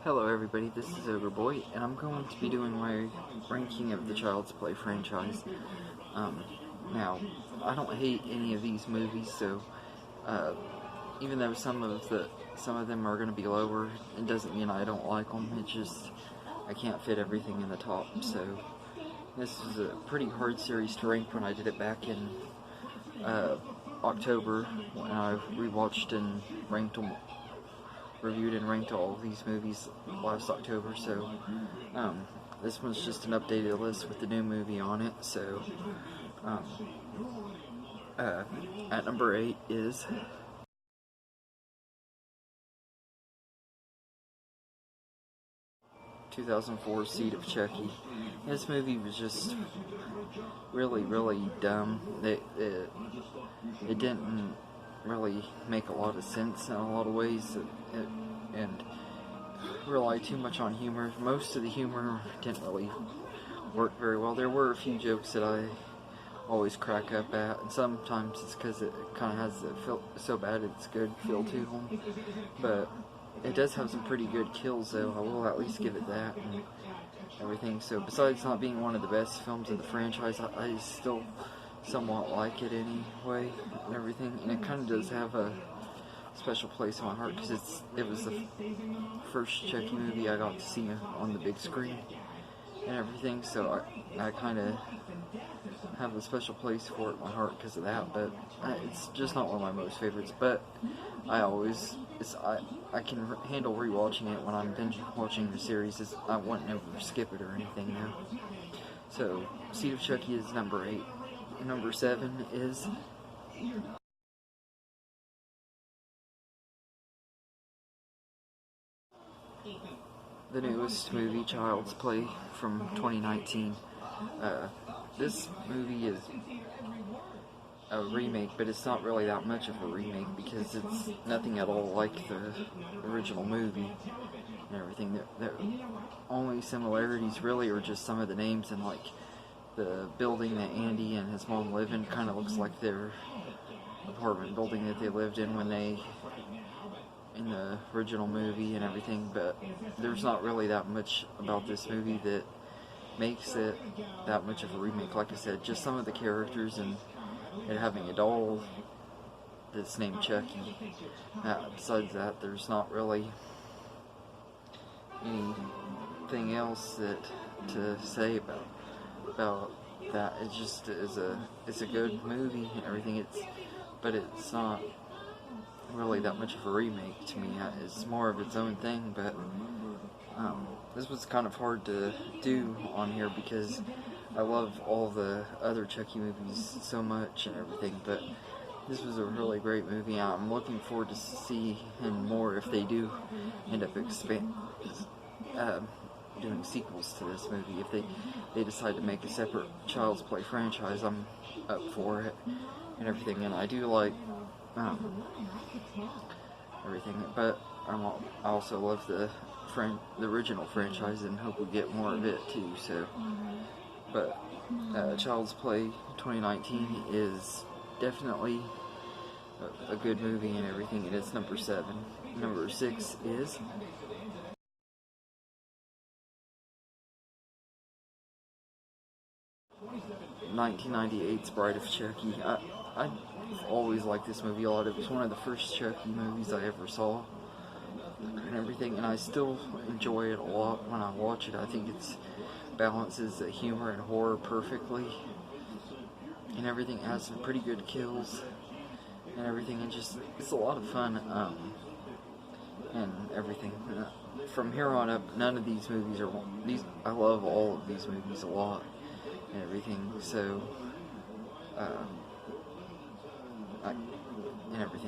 Hello everybody, this is Ogre and I'm going to be doing my ranking of the Child's Play franchise. Now, I don't hate any of these movies, so even though some of them are going to be lower, it doesn't mean I don't like them. It's just I can't fit everything in the top. So this is a pretty hard series to rank when I did it back in October when I rewatched and reviewed and ranked all of these movies last October. So this one's just an updated list with the new movie on it. So at number 8 is 2004 Seed of Chucky. This movie was just really dumb. It didn't really make a lot of sense in a lot of ways, and rely too much on humor. Most of the humor didn't really work very well. There were a few jokes that I always crack up at, and sometimes it's because it kind of has the feel so bad it's good feel to them. But it does have some pretty good kills, though. I will at least give it that and everything. So besides not being one of the best films of the franchise, I still somewhat like it anyway and everything. And it kind of does have a special place in my heart because it was the first Chucky movie I got to see on the big screen and everything. So I kind of have a special place for it in my heart because of that. But it's just not one of my most favorites. But I can handle rewatching it when I'm binge watching the series. I wouldn't ever skip it or anything now. So Seed of Chucky is number 8. Number 7 is the newest movie, Child's Play, from 2019. This movie is a remake, but it's not really that much of a remake because it's nothing at all like the original movie and everything. The only similarities really are just some of the names, and like the building that Andy and his mom live in kind of looks like their apartment building that they lived in in the original movie and everything. But there's not really that much about this movie that makes it that much of a remake. Like I said, just some of the characters and having a doll that's named Chucky. Besides that, there's not really anything else to say about that. It just it's a good movie and everything. But it's not really that much of a remake to me. It's more of its own thing. But this was kind of hard to do on here because I love all the other Chucky movies so much and everything, but this was a really great movie. I'm looking forward to seeing more if they do end up doing sequels to this movie. If they decide to make a separate Child's Play franchise, I'm up for it and everything. And I do like everything, but I also love the original franchise and hope we get more of it too. So. But Child's Play 2019 is definitely a good movie and everything, and it's number 7. Number 6 is (1998's) Bride of Chucky. I've always liked this movie a lot. It was one of the first Chucky movies I ever saw and everything, and I still enjoy it a lot when I watch it. I think it balances the humor and horror perfectly and everything. It has some pretty good kills and everything, and just it's a lot of fun and everything. From here on up, none of these movies are I love all of these movies a lot and everything. So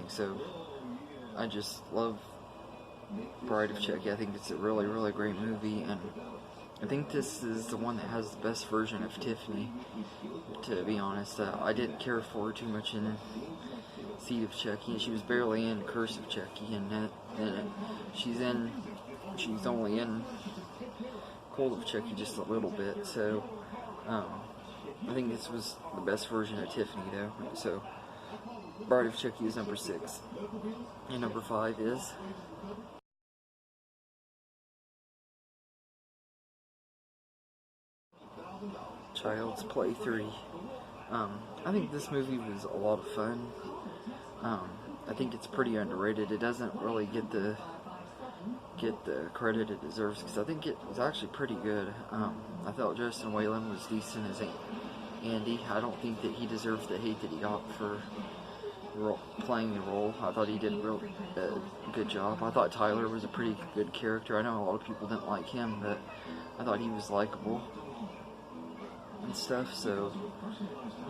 so I just love Bride of Chucky. I think it's a really great movie, and I think this is the one that has the best version of Tiffany, to be honest. I didn't care for her too much in Seed of Chucky. She was barely in Curse of Chucky, and she's only in Cold of Chucky just a little bit. So I think this was the best version of Tiffany, though. So Bride of Chucky is number 6, and number 5 is Child's Play 3. I think this movie was a lot of fun. I think it's pretty underrated. It doesn't really get the credit it deserves because I think it was actually pretty good. I thought Justin Whalen was decent as Andy. I don't think that he deserves the hate that he got for playing the role. I thought he did a real good job. I thought Tyler was a pretty good character. I know a lot of people didn't like him, but I thought he was likable and stuff. So,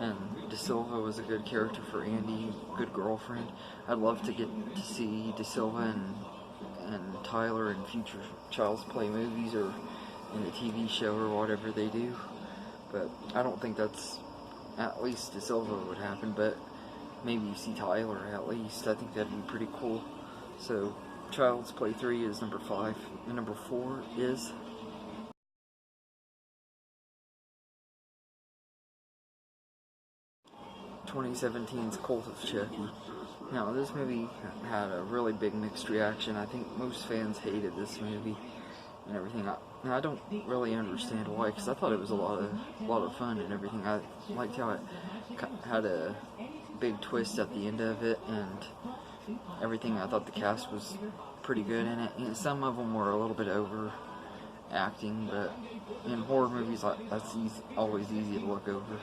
and De Silva was a good character for Andy, good girlfriend. I'd love to get to see De Silva and Tyler in future Child's Play movies or in the TV show or whatever they do. But I don't think that's, at least De Silva would happen, but maybe you see Tyler at least. I think that'd be pretty cool. So Child's Play 3 is number 5, and number 4 is 2017's Cult of Chucky. Now, this movie had a really big mixed reaction. I think most fans hated this movie and everything. I don't really understand why, because I thought it was a lot of fun and everything. I liked how it had a big twist at the end of it and everything. I thought the cast was pretty good in it, and some of them were a little bit overacting, but in horror movies, that's always easy to look over.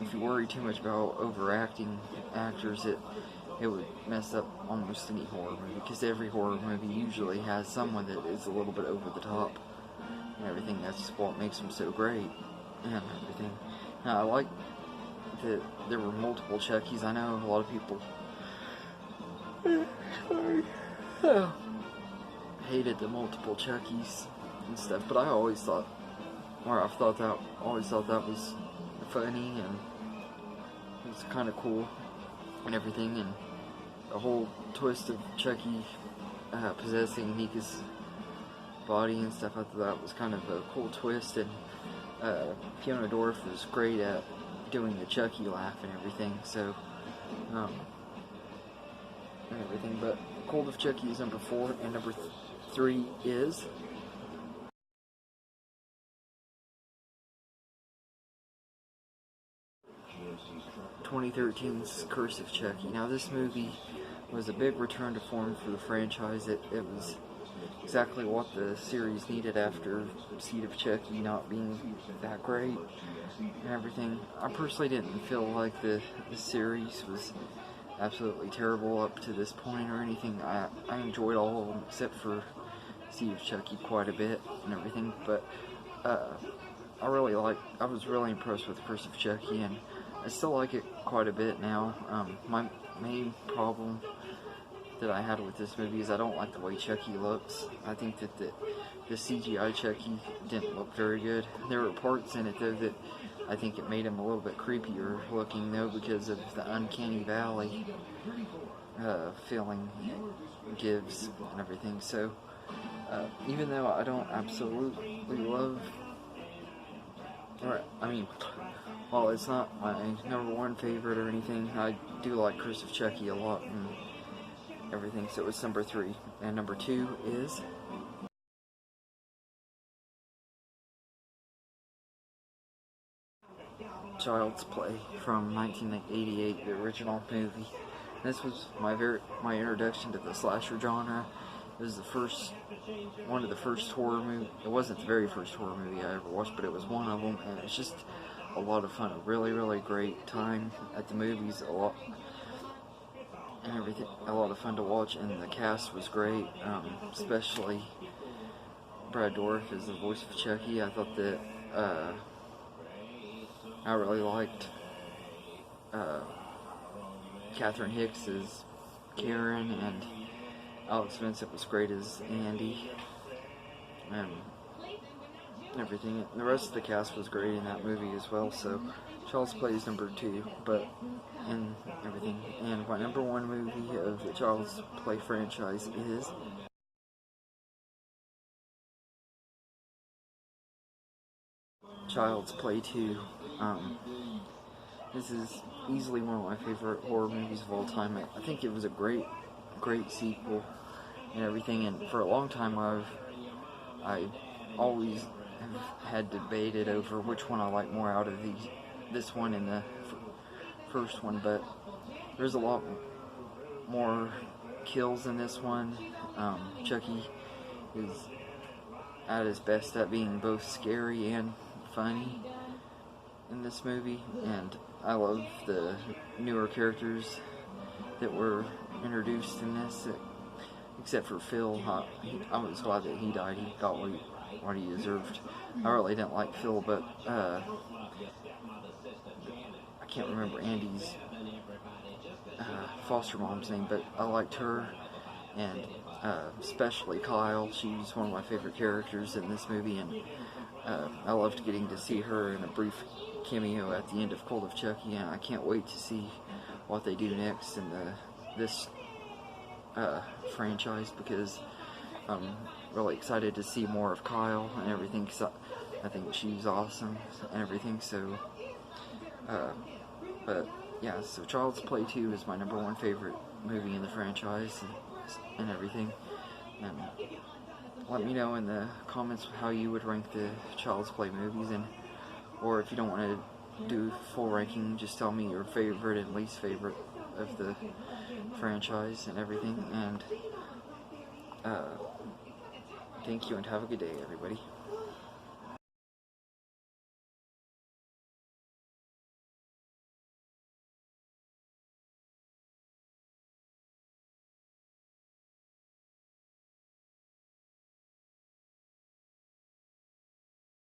If you worry too much about overacting actors, it would mess up almost any horror movie, because every horror movie usually has someone that is a little bit over the top and everything. That's what makes them so great and everything. Now, I like that there were multiple Chuckies. I know a lot of people hated the multiple Chuckies and stuff, but I always thought that was funny, and it was kind of cool and everything, and the whole twist of Chucky possessing Nika's body and stuff. I thought that was kind of a cool twist, and Fiona Dorff was great at doing the Chucky laugh and everything. So and everything. But Cult of Chucky is number 4, and number 3 is 2013's Curse of Chucky. Now, this movie was a big return to form for the franchise. It was exactly what the series needed after Seed of Chucky not being that great and everything. I personally didn't feel like the series was absolutely terrible up to this point or anything. I enjoyed all of them except for Seed of Chucky quite a bit and everything, but I was really impressed with Curse of Chucky, and I still like it quite a bit now. My main problem that I had with this movie is I don't like the way Chucky looks. I think that the CGI Chucky didn't look very good. There were parts in it, though, that I think it made him a little bit creepier looking, though, because of the uncanny valley feeling it gives and everything. So, even though I don't absolutely love, well, it's not my number 1 favorite or anything, I do like Curse of Chucky a lot and everything, so it's number 3. And number 2 is Child's Play from 1988, the original movie. This was my introduction to the slasher genre. It was one of the first horror movies. It wasn't the very first horror movie I ever watched, but it was one of them, and it's just a lot of fun. A really, really great time at the movies. A lot of fun to watch, and the cast was great. Especially Brad Dourif as the voice of Chucky. I thought that I really liked Catherine Hicks as Karen, and Alex Vincent was great as Andy, and everything. The rest of the cast was great in that movie as well. So Child's Play is number 2, and everything. And my number 1 movie of the Child's Play franchise is Child's Play 2. This is easily one of my favorite horror movies of all time. I think it was a great sequel and everything, and for a long time I always have had debated over which one I like more out of this one and the first one, but there's a lot more kills in this one. Chucky is at his best at being both scary and funny in this movie, and I love the newer characters that were introduced in this, except for Phil. I was glad that he died. He got what he deserved. I really didn't like Phil, but I can't remember Andy's foster mom's name, but I liked her, and especially Kyle. She's one of my favorite characters in this movie, and I loved getting to see her in a brief cameo at the end of Cult of Chucky, and I can't wait to see what they do next in this franchise, because I'm really excited to see more of Kyle and everything, because I think she's awesome and everything. So but yeah, so Child's Play 2 is my #1 favorite movie in the franchise and everything. And let me know in the comments how you would rank the Child's Play movies, or if you don't want to do full ranking, just tell me your favorite and least favorite of the franchise and everything. And thank you, and have a good day, everybody.